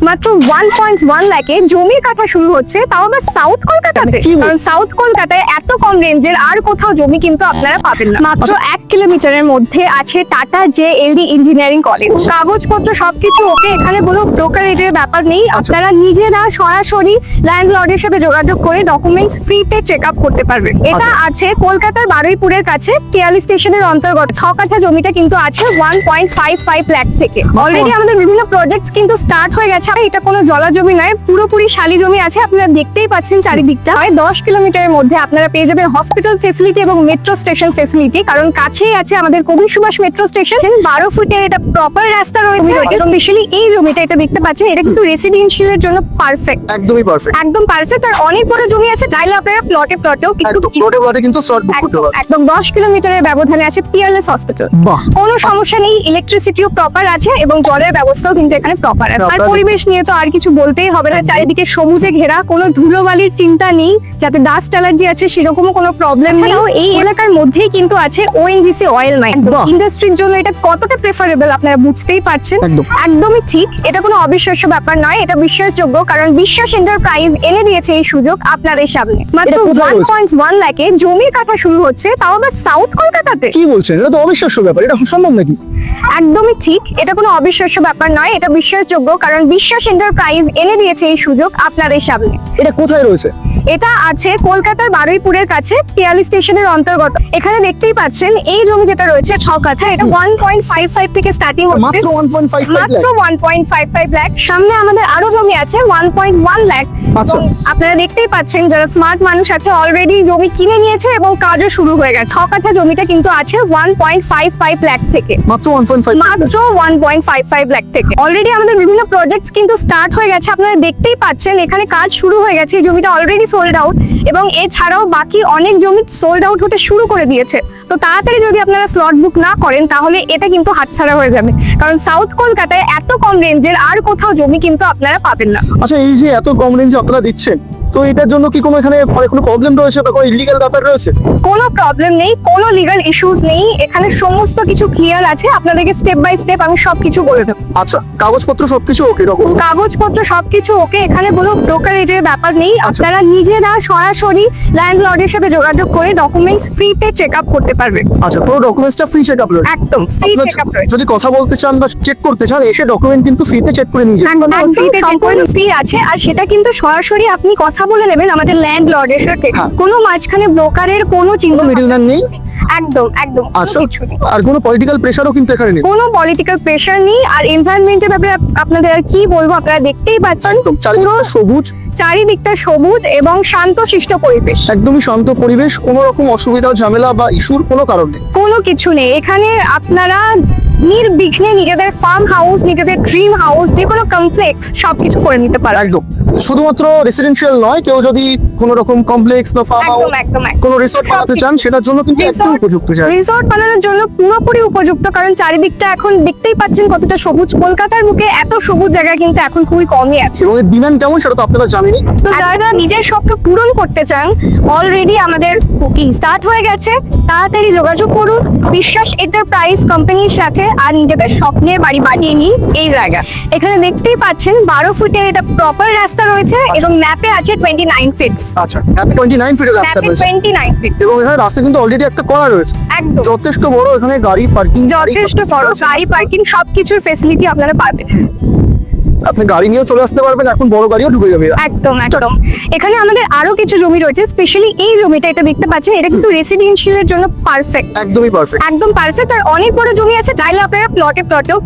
মাত্র 1.1 লাখে জমির কাঠা শুরু হচ্ছে, তাও আবার সাউথ কলকাতাতে। কারণ সাউথ কলকাতায় এত কম রেঞ্জের আর কোথাও জমি কিন্তু আপনারা পাবেন না। মাত্র 1 কিলোমিটারের মধ্যে আছে টাটা জেএলডি ইঞ্জিনিয়ারিং কলেজ। কাগজপত্র সবকিছু ওকে, এখানে কোনো ব্রোকারেজের ব্যাপার নেই। আপনারা নিজেরা সরাসরি ল্যান্ডলর্ডের সাথে যোগাযোগ করে ডকুমেন্টস ফ্রিতে চেক আপ করতে পারবেন। এটা আছে কলকাতার বারুইপুরের কাছে পিয়ালি স্টেশনের অন্তর্গত। 6 কাঠা জমিটা কিন্তু আছে 1.55 লাখ থেকে। অলরেডি আমাদের বিভিন্ন প্রজেক্টস কিন্তু স্টার্ট হয়ে গেছে। এটা কোনো জলা জমি নয়, পুরোপুরি শালি জমি আছে। আপনারা দেখতেই পাচ্ছেন চারিদিকটা। 10 কিলোমিটারের মধ্যে আপনারা পেয়ে যাবেন হসপিটাল ফেসিলিটি এবং মেট্রো স্টেশন ফেসিলিটি। কারণ কাছেই আছে আমাদের কবি সুভাষ মেট্রো স্টেশন। 12 ফুটের এটা প্রপার রাস্তা রয়েছে। স্পেশালি এই জমিটা এটা দেখতে পাচ্ছেন, এটা কিন্তু রেসিডেন্সিয়ালের জন্য পারফেক্ট, একদমই পারফেক্ট, একদম পারফেক্ট। আর অনেক বড় জমি আছে, চাইলে আপনারা প্লটেও কিন্তু স্লট বুক করতে পারবেন। একদম 10 কিলোমিটারের ব্যবধানে আছে পিয়ারলেস হসপিটাল। কোনো সমস্যা নেই, ইলেকট্রিসিটিও প্রপার আছে এবং জলের ব্যবস্থাও কিন্তু এখানে প্রপার আছে। আর পরিবেশ নিয়ে তো আর কিছু বলতেই হবে না, চারিদিকে সবুজে ঘেরা, কোনো ধুলোবালির চিন্তা নেই। যাতে ডাস্ট অ্যালার্জি আছে সেরকমও কোনো প্রবলেম নেই। এই এলাকার মধ্যেই কিন্তু আছে ওএনজিসি অয়েল মাইন। ইন্ডাস্ট্রির জন্য এটা কতটা প্রেফারেবল আপনারা বুঝতেই পারছেন। একদমই ঠিক, এটা কোনো অবিশ্বাস্য ব্যাপার নয়, এটা বিশ্বাসযোগ্য। কারণ বিশ্বাস এন্টারপ্রাইজ এনে দিয়েছে এই সুযোগ আপনাদের সামনে। মাত্র 1.1 লাখে জমির কাঠা শুরু হচ্ছে, তাও আবার সাউথ কলকাতাতে। কি বলছেন? এটা তো অবিশ্বাস্য ব্যাপার, এটা সম্ভব নাকি? একদমই ঠিক, এটা কোনো অবিশ্বাস্য ব্যাপার নয়, এটা বিশ্বাসযোগ্য। কারণ বিশ্বাস এন্টারপ্রাইজ এনে দিয়েছে এই সুযোগ আপনাদের সামনে। এটা কোথায় রয়েছে? এটা আছে কলকাতার বারুইপুরের কাছে পিয়ালি স্টেশনের অন্তর্গত। এখানে দেখতেই পাচ্ছেন এই জমি যেটা রয়েছে 6 কাঠা, এটা 1.55 থেকে স্টার্টিং হচ্ছে। মাত্র 1.55 লাখ। সামনে আমাদের আরো জমি আছে 1.1 লাখ। আপনারা দেখতেই পাচ্ছেন যারা স্মার্ট মানুষ আছে অলরেডি জমি কিনে নিয়েছে এবং কাজও শুরু হয়ে গেছে। 6 কাঠা জমিটা কিন্তু আছে 1.55 লাখ থেকে। মাত্র 1.55 লাখ থেকে। অলরেডি আমাদের বিভিন্ন প্রজেক্টস কিন্তু স্টার্ট হয়ে গেছে। আপনারা দেখতেই পাচ্ছেন এখানে কাজ শুরু হয়ে গেছে। এই জমিটা অলরেডি সোল্ড আউট এবং এছাড়াও বাকি অনেক জমি সোল্ড আউট হতে শুরু করে দিয়েছে। তো তাড়াতাড়ি যদি আপনারা স্লট বুক না করেন তাহলে এটা কিন্তু হাতছাড়া হয়ে যাবে। কারণ সাউথ কলকাতায় এত কম রেঞ্জের আর কোথাও জমি কিন্তু আপনারা পাবেন না। আচ্ছা, এই যে এত কম রেঞ্জে আপনারা দিচ্ছেন, তো এটার জন্য কি কোনো এখানে কোনো প্রবলেম রয়েছে বা কোনো ইলিগাল ব্যাপার রয়েছে? কোনো প্রবলেম নেই, কোনো লিগ্যাল ইস্যুস নেই। এখানে সমস্ত কিছু ক্লিয়ার আছে। আপনাদেরকে স্টেপ বাই স্টেপ আমি সবকিছু বলে দেবো। আচ্ছা, কাগজপত্র সবকিছু ওকে? কাগজপত্র সবকিছু ওকে, এখানে কোনো ব্রোকারেজের ব্যাপার নেই। আপনারা নিজেরা সরাসরি ল্যান্ডলর্ডের সাথে যোগাযোগ করে ডকুমেন্টস ফ্রিতে চেক আপ করতে পারবেন। আচ্ছা, পুরো ডকুমেন্টসটা ফ্রি চেক আপ রয়েছে? একদম ফ্রি চেক আপ রয়েছে। যদি কথা বলতে চান বা চেক করতে চান, এসে ডকুমেন্ট কিন্তু ফ্রিতে চেক করে নিয়ে যাবেন। সম্পূর্ণ ফ্রি আছে। আর সেটা কিন্তু সরাসরি আপনি কথা বলে নেবেন আমাদের ল্যান্ডলর্ডের সাথে। কোনো মাঝখানে ব্রোকারের কোনো চিন্তা মিডলম্যান নেই। একদম একদম। আচ্ছা, আর কোনো পলিটিক্যাল প্রেসারও কিন্তু এখানে নেই? কোনো পলিটিক্যাল প্রেসার নেই। আর এনভায়রনমেন্টের ব্যাপারে আপনাদের আর কি বলবো, আপনারা দেখতেই পাচ্ছেন পুরো সবুজ, চারিদিকটা সবুজ এবং শান্তশিষ্ট পরিবেশ। একদমই শান্ত পরিবেশ, কোনো রকম অসুবিধা ঝামেলা বা ইস্যুর কোনো কারণ নেই। কোনো কিছু নেই এখানে। আপনারা নির্বিঘ্নে নিজেদের ফার্ম হাউস, নিজেদের ড্রিম হাউস, যে কোনো কমপ্লেক্স সবকিছু করে নিতে পারেন। একদম, শুধুমাত্র রেসিডেন্সিয়াল নয়, কেউ যদি কোনো রকম কমপ্লেক্স বা ফার্ম হাউস, কোনো রিসোর্ট বানাতে চান সেটার জন্য কিন্তু একদম উপযুক্ত জায়গা। রিসোর্ট বানানোর জন্য পুরোপুরি উপযুক্ত। কারণ চারিদিকটা এখন দেখতেই পাচ্ছেন কতটা সবুজ। কলকাতার বুকে এত সবুজ জায়গা কিন্তু এখন খুবই কমই আছে। এবং এর ডিমান্ড কেমন সেটা তো আপনারা জানেনই। তো যারা নিজের স্বপ্ন পূরণ করতে চান, অলরেডি আমাদের বুকিং স্টার্ট হয়ে গেছে। তাড়াতাড়ি যোগাযোগ করুন বিশ্বাস এন্টারপ্রাইজ কোম্পানির সাথে আর নিজেদের স্বপ্নের বাড়ি বানিয়ে নিন এই জায়গা। এখানে দেখতেই পাচ্ছেন 12 ফুটের এটা প্রপার রাস্তা রয়েছে এবং ম্যাপে আছে 29 ফিট। আচ্ছা, ম্যাপে 29 ফিটের রাস্তা রয়েছে। 29 ফিট এবং এখানে রাস্তা কিন্তু অলরেডি একটা করা রয়েছে। একদম যথেষ্ট বড়, এখানে গাড়ি পার্কিং, যথেষ্ট বড় গাড়ি পার্কিং সবকিছুর ফ্যাসিলিটি আপনারা পাবেন। আপনি গাড়ি নিয়েও চলে আসতে পারবেন, এখন বড় গাড়িও ঢুকে যাবে। একদম একদম। এখানে আমাদের আরো কিছু জমি রয়েছে। স্পেশালি এই জমিটা এটা দেখতে পাচ্ছেন, এটা কিন্তু রেসিডেন্সিয়ালের জন্য পারফেক্ট, একদমই পারফেক্ট, একদম পারফেক্ট। আর অনেক বড় জমি আছে, চাইলে আপনারা প্লটেও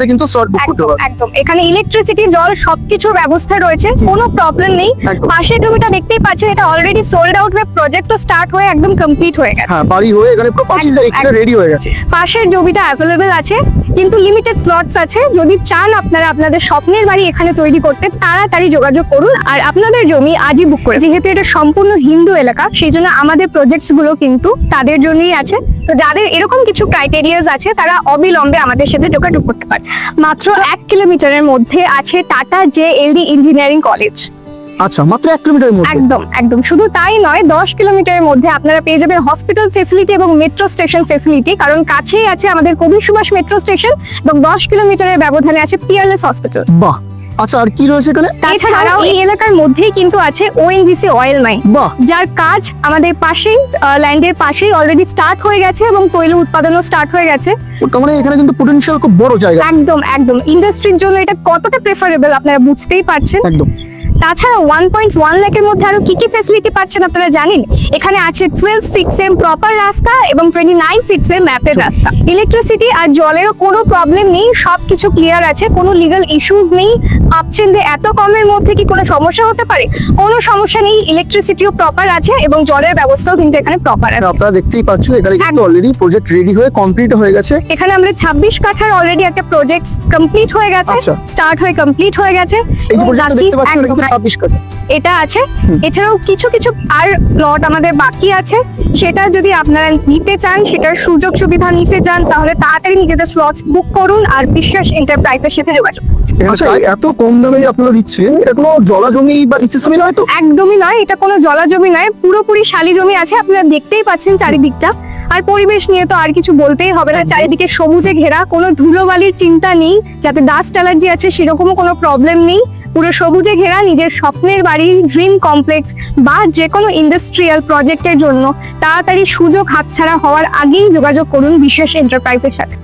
কিন্তু স্লট বুক করতে পারবেন। একদম। এখানে ইলেকট্রিসিটি, জল সবকিছুর ব্যবস্থা রয়েছে, কোনো প্রবলেম নেই। পাশের জমিটা দেখতেই পাচ্ছেন, এটা অলরেডি সোল্ড আউট হয়ে প্রজেক্টও স্টার্ট হয়ে একদম কমপ্লিট হয়ে গেছে। হ্যাঁ, বাড়ি হয়ে এখানে পুরো পাঁচিল এখানে রেডি হয়ে গেছে। পাশের জমিটা অ্যাভেলেবল আছে কিন্তু লিমিটেড স্লটস আছে। যদি চান আপনারা আপনাদের স্বপ্নের বাড়ি এখানে তৈরি করতে, তাড়াতাড়ি যোগাযোগ করুন আর আপনাদের জমি আজই বুক করে। যেহেতু এটা সম্পূর্ণ হিন্দু এলাকা, সেই জন্য আমাদের প্রজেক্টস গুলো কিন্তু তাদের জন্যই আছে। তো যাদের এরকম কিছু ক্রাইটেরিয়াস আছে তারা অবিলম্বে আমাদের সাথে যোগাযোগ করতে পারে। মাত্র 1 কিলোমিটারের মধ্যে আছে টাটা জেএলডি ইঞ্জিনিয়ারিং কলেজ। আচ্ছা, মাত্র 1 কিলোমিটারের মধ্যে? একদম একদম। শুধু তাই নয়, 10 কিলোমিটারের মধ্যে আপনারা পেয়ে যাবেন হসপিটাল ফেসিলিটি এবং মেট্রো স্টেশন ফেসিলিটি। কারণ কাছেই আছে আমাদের কবি সুভাষ মেট্রো স্টেশন এবং 10 কিলোমিটারের ব্যবধানে আছে পিয়ারলেস হসপিটাল। বাহ, আচ্ছা, আর কি রয়েছে এখানে? তাছাড়াও এই এলাকার মধ্যেই কিন্তু আছে ওএনজিসি অয়েল মাইন, বাহ, যার কাজ আমাদের পাশেই ল্যান্ডের পাশেই অলরেডি স্টার্ট হয়ে গেছে এবং তৈল উৎপাদনও স্টার্ট হয়ে গেছে। তার মানে এখানে কিন্তু পোটেনশিয়াল খুব বড় জায়গা। একদম একদম ইন্ডাস্ট্রির জন্য এটা কতটা প্রেফারেবল আপনারা বুঝতেই পারছেন। একদম। তাছাড়া 1.1 লাখের মধ্যে আরো কি কি ফ্যাসিলিটি পাচ্ছেন আপনারা জানেন? এখানে আছে 12 ফিক্স এর প্রপার রাস্তা এবং 29 ফিক্স এর ম্যাপের রাস্তা। ইলেকট্রিসিটি আর জলেরও কোনো প্রবলেম নেই, সবকিছু ক্লিয়ার আছে, কোনো লিগ্যাল ইস্যুজ নেই। ভাবছেন যে এত কমের মধ্যে কি কোনো সমস্যা হতে পারে? কোনো সমস্যা নেই, ইলেকট্রিসিটিও প্রপার আছে এবং জলের ব্যবস্থাও কিন্তু এখানে প্রপার আছে। আপনারা দেখতেই পাচ্ছেন এখানে কিন্তু অলরেডি প্রজেক্ট রেডি হয়ে কমপ্লিট হয়ে গেছে। এখানে আমরা 26 কাঠার অলরেডি একটা প্রজেক্ট কমপ্লিট হয়ে গেছে, আচ্ছা। স্টার্ট হয়ে কমপ্লিট হয়ে গেছে। এই যে এবং প্রজেক্টটা দেখতে পাচ্ছেন এটা কিন্তু একদম 26 কাঠা। এটা আছে। এছাড়াও কিছু কিছু আর প্লট আমাদের বাকি আছে, সেটা যদি আপনারা নিতে চান, সেটার সুযোগ সুবিধা নিতে চান, তাহলে তাড়াতাড়ি নিজেদের স্লটস বুক করুন আর বিশ্বাস এন্টারপ্রাইজের সাথে যোগাযোগ করুন। আচ্ছা, এত কম দামে যে আপনারা দিচ্ছেন, এটা কোনো জলা জমি বা নিচের জমি নয় তো? একদমই নয়, এটা কোনো জলা জমি নয়, পুরোপুরি শালি জমি আছে। আপনারা দেখতেই পাচ্ছেন চারিদিকটা। আর পরিবেশ নিয়ে তো আর কিছু বলতেই হবে না, চারিদিকে সবুজে ঘেরা, কোনো ধুলোবালির চিন্তা নেই, যাতে ডাস্ট অ্যালার্জি আছে সেরকমও কোনো প্রবলেম নেই। পুরো সবুজে ঘেরা নিজের স্বপ্নের বাড়ি, ড্রিম কমপ্লেক্স বা যে কোনো ইন্ডাস্ট্রিয়াল প্রজেক্টের জন্য তাড়াতাড়ি সুযোগ হাতছাড়া হওয়ার আগেই যোগাযোগ করুন বিশ্বাস এন্টারপ্রাইজের সাথে।